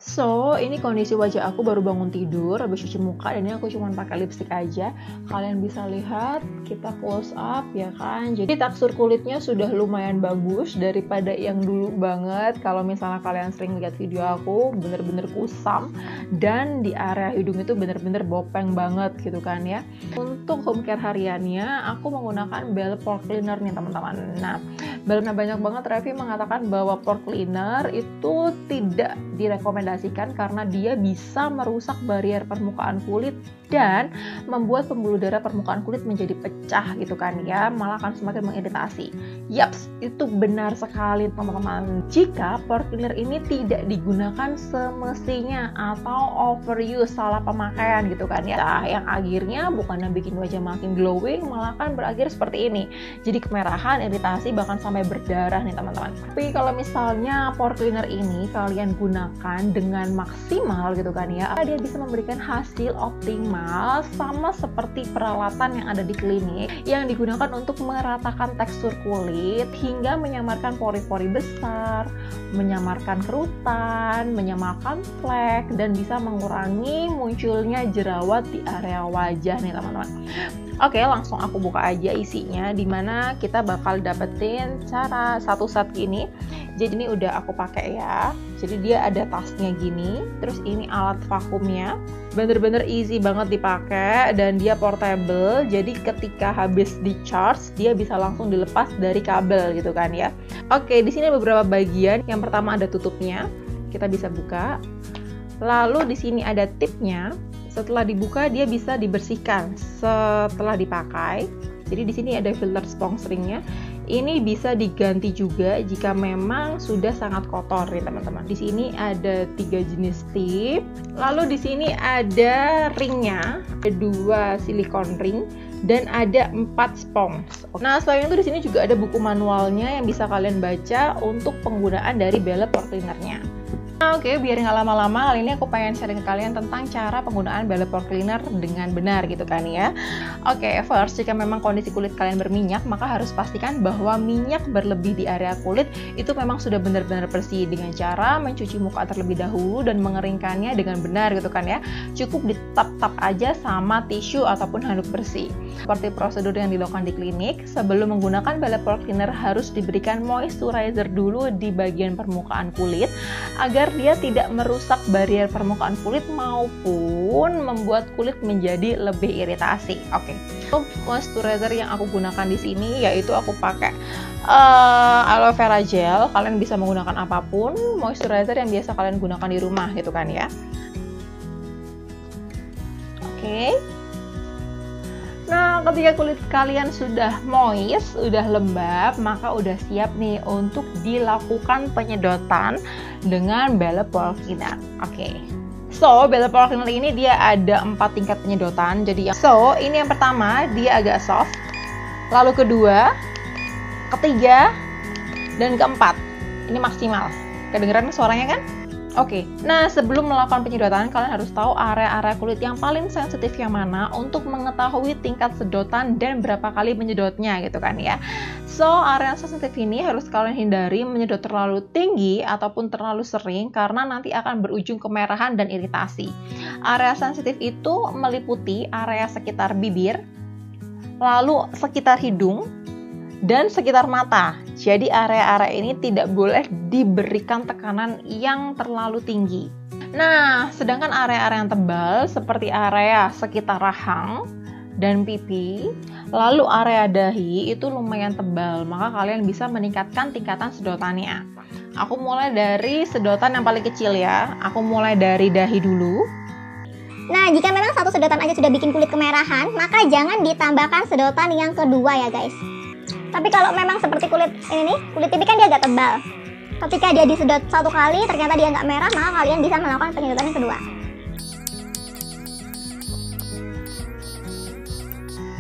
So, ini kondisi wajah aku baru bangun tidur, habis cuci muka, dan ini aku cuma pakai lipstick aja. Kalian bisa lihat, kita close up ya kan. Jadi tekstur kulitnya sudah lumayan bagus daripada yang dulu banget. Kalau misalnya kalian sering lihat video aku, bener-bener kusam, dan di area hidung itu bener-bener bopeng banget gitu kan ya. Untuk home care hariannya, aku menggunakan Belle Pore Cleaner nih teman-teman. Nah, banyak banget review mengatakan bahwa pore cleaner itu tidak direkomendasikan karena dia bisa merusak barrier permukaan kulit dan membuat pembuluh darah permukaan kulit menjadi pecah gitu kan ya, malah akan semakin mengiritasi. Yaps, itu benar sekali teman-teman. Jika pore cleaner ini tidak digunakan semestinya atau overuse, salah pemakaian gitu kan ya, nah, yang akhirnya bukannya bikin wajah makin glowing, malah kan berakhir seperti ini. Jadi kemerahan, iritasi, bahkan sampai berdarah nih teman-teman. Tapi kalau misalnya pore cleaner ini kalian gunakan dengan maksimal gitu kan ya, dia bisa memberikan hasil optimal sama seperti peralatan yang ada di klinik yang digunakan untuk meratakan tekstur kulit hingga menyamarkan pori-pori besar, menyamarkan kerutan, menyamarkan flek, dan bisa mengurangi munculnya jerawat di area wajah nih teman-teman. Oke, langsung aku buka aja isinya, dimana kita bakal dapetin cara satu set gini. Jadi ini udah aku pakai ya. Jadi dia ada tasnya gini, terus ini alat vakumnya, bener-bener easy banget dipakai dan dia portable. Jadi ketika habis di charge, dia bisa langsung dilepas dari kabel gitu kan ya. Oke, di sini ada beberapa bagian. Yang pertama ada tutupnya, kita bisa buka. Lalu di sini ada tipnya. Setelah dibuka dia bisa dibersihkan setelah dipakai. Jadi di sini ada filter spons ringnya. Ini bisa diganti juga jika memang sudah sangat kotor ya teman-teman. Di sini ada 3 jenis tip. Lalu di sini ada ringnya, ada 2 silikon ring dan ada 4 spons. Nah, selain itu di sini juga ada buku manualnya yang bisa kalian baca untuk penggunaan dari Belle Pore Cleaner-nya. Nah, oke, biar nggak lama-lama, kali ini aku pengen sharing ke kalian tentang cara penggunaan Belle Pore Cleaner dengan benar gitu kan ya. Oke, first, jika memang kondisi kulit kalian berminyak, maka harus pastikan bahwa minyak berlebih di area kulit itu memang sudah benar-benar bersih dengan cara mencuci muka terlebih dahulu dan mengeringkannya dengan benar gitu kan ya. Cukup ditap-tap aja sama tisu ataupun handuk bersih. Seperti prosedur yang dilakukan di klinik, sebelum menggunakan Belle Pore Cleaner harus diberikan moisturizer dulu di bagian permukaan kulit agar dia tidak merusak barrier permukaan kulit maupun membuat kulit menjadi lebih iritasi. Oke. Moisturizer yang aku gunakan di sini yaitu aku pakai aloe vera gel. Kalian bisa menggunakan apapun moisturizer yang biasa kalian gunakan di rumah gitu kan ya. Oke. Nah, ketika kulit kalian sudah moist, sudah lembab, maka udah siap nih untuk dilakukan penyedotan dengan Belle Pore Cleaner. Oke. So, Belle Pore Cleaner ini dia ada 4 tingkat penyedotan. Jadi ini yang pertama, dia agak soft. Lalu kedua, ketiga, dan keempat. Ini maksimal. Kedengeran suaranya kan? Oke, nah sebelum melakukan penyedotan, kalian harus tahu area-area kulit yang paling sensitif yang mana untuk mengetahui tingkat sedotan dan berapa kali menyedotnya gitu kan ya. So, area sensitif ini harus kalian hindari menyedot terlalu tinggi ataupun terlalu sering karena nanti akan berujung kemerahan dan iritasi. Area sensitif itu meliputi area sekitar bibir, lalu sekitar hidung, dan sekitar mata. Jadi area-area ini tidak boleh diberikan tekanan yang terlalu tinggi. Nah, sedangkan area-area yang tebal seperti area sekitar rahang dan pipi, lalu area dahi itu lumayan tebal, maka kalian bisa meningkatkan tingkatan sedotannya. Aku mulai dari sedotan yang paling kecil ya. Aku mulai dari dahi dulu. Nah, jika memang satu sedotan aja sudah bikin kulit kemerahan, maka jangan ditambahkan sedotan yang kedua ya guys. Tapi kalau memang seperti kulit ini nih, kulit pipi kan dia agak tebal. Ketika dia disedot 1 kali, ternyata dia nggak merah, maka kalian bisa melakukan penyedotan yang kedua.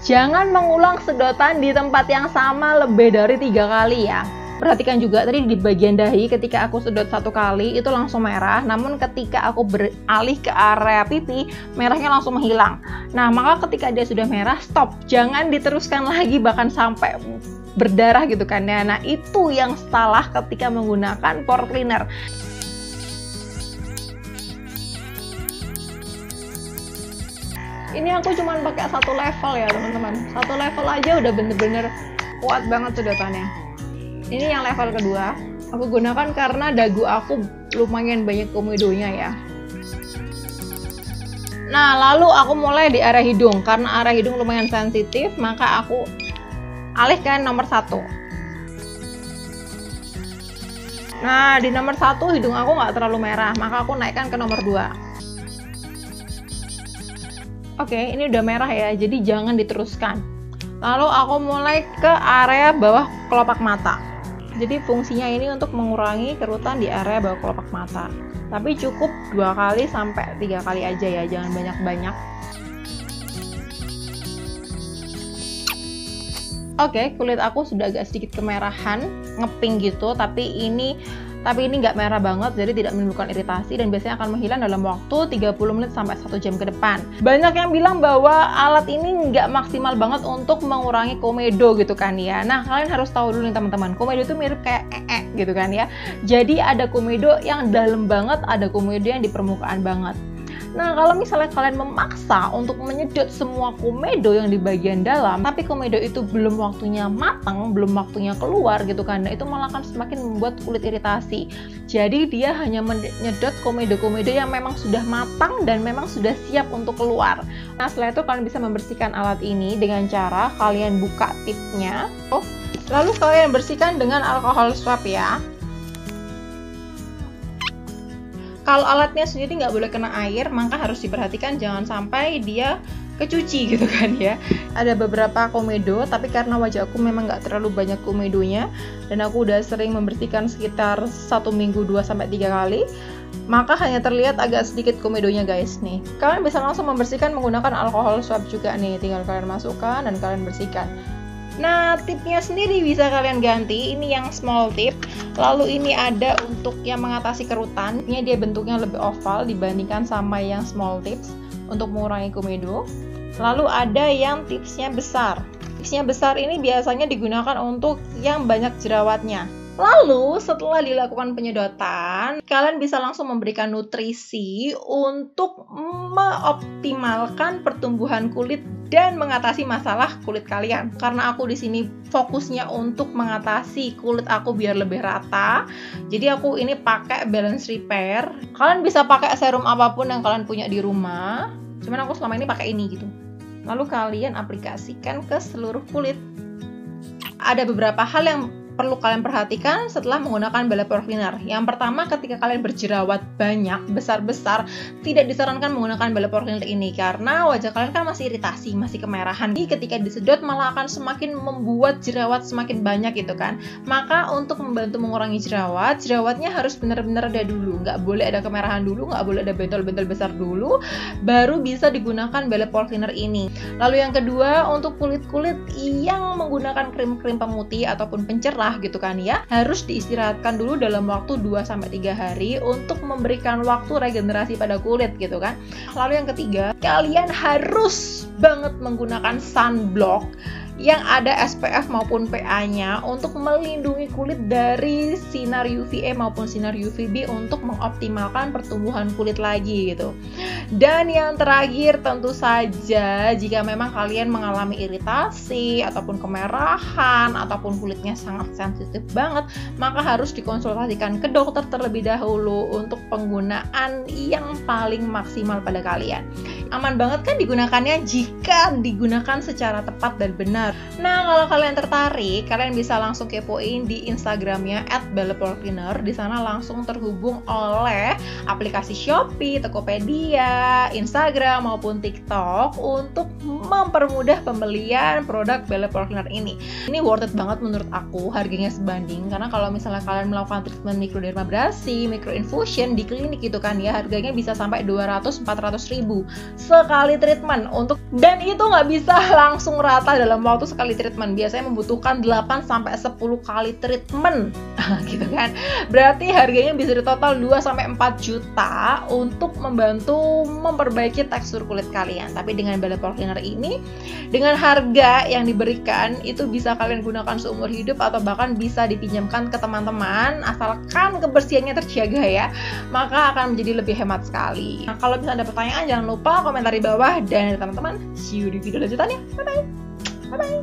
Jangan mengulang sedotan di tempat yang sama lebih dari 3 kali ya. Perhatikan juga tadi di bagian dahi ketika aku sedot 1 kali itu langsung merah, namun ketika aku beralih ke area pipi, merahnya langsung menghilang. Nah, maka ketika dia sudah merah, stop. Jangan diteruskan lagi bahkan sampai berdarah gitu kan ya. Nah, itu yang salah ketika menggunakan pore cleaner. Ini aku cuman pakai 1 level ya teman-teman. 1 level aja udah bener-bener kuat banget sedotannya. Ini yang level kedua. Aku gunakan karena dagu aku lumayan banyak komedonya ya. Nah, lalu aku mulai di area hidung. Karena area hidung lumayan sensitif, maka aku alihkan nomor 1. Nah, di nomor 1 hidung aku nggak terlalu merah, maka aku naikkan ke nomor 2. Oke, ini udah merah ya, jadi jangan diteruskan. Lalu aku mulai ke area bawah kelopak mata. Jadi fungsinya ini untuk mengurangi kerutan di area bawah kelopak mata. Tapi cukup 2 kali sampai 3 kali aja ya, jangan banyak-banyak. Oke, kulit aku sudah agak sedikit kemerahan, ngeping gitu, tapi ini nggak merah banget, jadi tidak menimbulkan iritasi dan biasanya akan menghilang dalam waktu 30 menit sampai 1 jam ke depan. Banyak yang bilang bahwa alat ini nggak maksimal banget untuk mengurangi komedo gitu kan ya. Nah, kalian harus tahu dulu nih teman-teman, komedo itu mirip kayak gitu kan ya. Jadi ada komedo yang dalam banget, ada komedo yang di permukaan banget. Nah, kalau misalnya kalian memaksa untuk menyedot semua komedo yang di bagian dalam, tapi komedo itu belum waktunya matang, belum waktunya keluar gitu kan, nah itu malah akan semakin membuat kulit iritasi. Jadi dia hanya menyedot komedo-komedo yang memang sudah matang dan memang sudah siap untuk keluar. Nah, setelah itu kalian bisa membersihkan alat ini dengan cara kalian buka tipnya, lalu kalian bersihkan dengan alkohol swab ya. Kalau alatnya sendiri nggak boleh kena air, maka harus diperhatikan jangan sampai dia kecuci gitu kan ya. Ada beberapa komedo, tapi karena wajah aku memang nggak terlalu banyak komedonya dan aku udah sering membersihkan sekitar 1 minggu 2-3 kali, maka hanya terlihat agak sedikit komedonya guys nih. Kalian bisa langsung membersihkan menggunakan alkohol swab juga nih, tinggal kalian masukkan dan kalian bersihkan. Nah, tipnya sendiri bisa kalian ganti. Ini yang small tip. Lalu ini ada untuk yang mengatasi kerutan. Ini dia bentuknya lebih oval dibandingkan sama yang small tips untuk mengurangi komedo. Lalu ada yang tipsnya besar. Tipsnya besar ini biasanya digunakan untuk yang banyak jerawatnya. Lalu setelah dilakukan penyedotan, kalian bisa langsung memberikan nutrisi untuk mengoptimalkan pertumbuhan kulit dan mengatasi masalah kulit kalian. Karena aku di sini fokusnya untuk mengatasi kulit aku biar lebih rata, jadi aku ini pakai balance repair. Kalian bisa pakai serum apapun yang kalian punya di rumah, cuman aku selama ini pakai ini gitu. Lalu kalian aplikasikan ke seluruh kulit. Ada beberapa hal yang perlu kalian perhatikan setelah menggunakan Belle Pore Cleaner. Yang pertama, ketika kalian berjerawat banyak, besar-besar, tidak disarankan menggunakan Belle Pore Cleaner ini karena wajah kalian kan masih iritasi, masih kemerahan. Jadi ketika disedot malah akan semakin membuat jerawat semakin banyak gitu kan. Maka untuk membantu mengurangi jerawat, jerawatnya harus benar-benar reda dulu. Nggak boleh ada kemerahan dulu, nggak boleh ada bentol-bentol besar dulu, baru bisa digunakan Belle Pore Cleaner ini. Lalu yang kedua, untuk kulit-kulit yang menggunakan krim-krim pemutih ataupun pencerah gitu kan ya, harus diistirahatkan dulu dalam waktu 2-3 hari untuk memberikan waktu regenerasi pada kulit gitu kan. Lalu yang ketiga, kalian harus banget menggunakan sunblock yang ada SPF maupun PA-nya untuk melindungi kulit dari sinar UVA maupun sinar UVB untuk mengoptimalkan pertumbuhan kulit lagi gitu. Dan yang terakhir tentu saja jika memang kalian mengalami iritasi ataupun kemerahan ataupun kulitnya sangat sensitif banget, maka harus dikonsultasikan ke dokter terlebih dahulu untuk penggunaan yang paling maksimal pada kalian. Aman banget kan digunakannya jika digunakan secara tepat dan benar. Nah, kalau kalian tertarik, kalian bisa langsung kepoin di Instagramnya @belleporecleaner. Di sana langsung terhubung oleh aplikasi Shopee, Tokopedia, Instagram maupun TikTok untuk mempermudah pembelian produk Belle Pore Cleaner ini. Ini worth it banget menurut aku, harganya sebanding. Karena kalau misalnya kalian melakukan treatment mikrodermabrasi, microinfusion di klinik gitu kan ya, harganya bisa sampai 200-400 ribu sekali treatment dan itu nggak bisa langsung rata dalam waktu sekali treatment. Biasanya membutuhkan 8-10 kali treatment gitu kan. Berarti harganya bisa di total 2-4 juta kita untuk membantu memperbaiki tekstur kulit kalian. Tapi dengan Bella Pore Cleaner ini, dengan harga yang diberikan, itu bisa kalian gunakan seumur hidup atau bahkan bisa dipinjamkan ke teman-teman, asalkan kebersihannya terjaga ya, maka akan menjadi lebih hemat sekali. Nah, kalau misalnya ada pertanyaan, jangan lupa komentar di bawah, dan teman-teman, see you di video lanjutannya. Bye bye.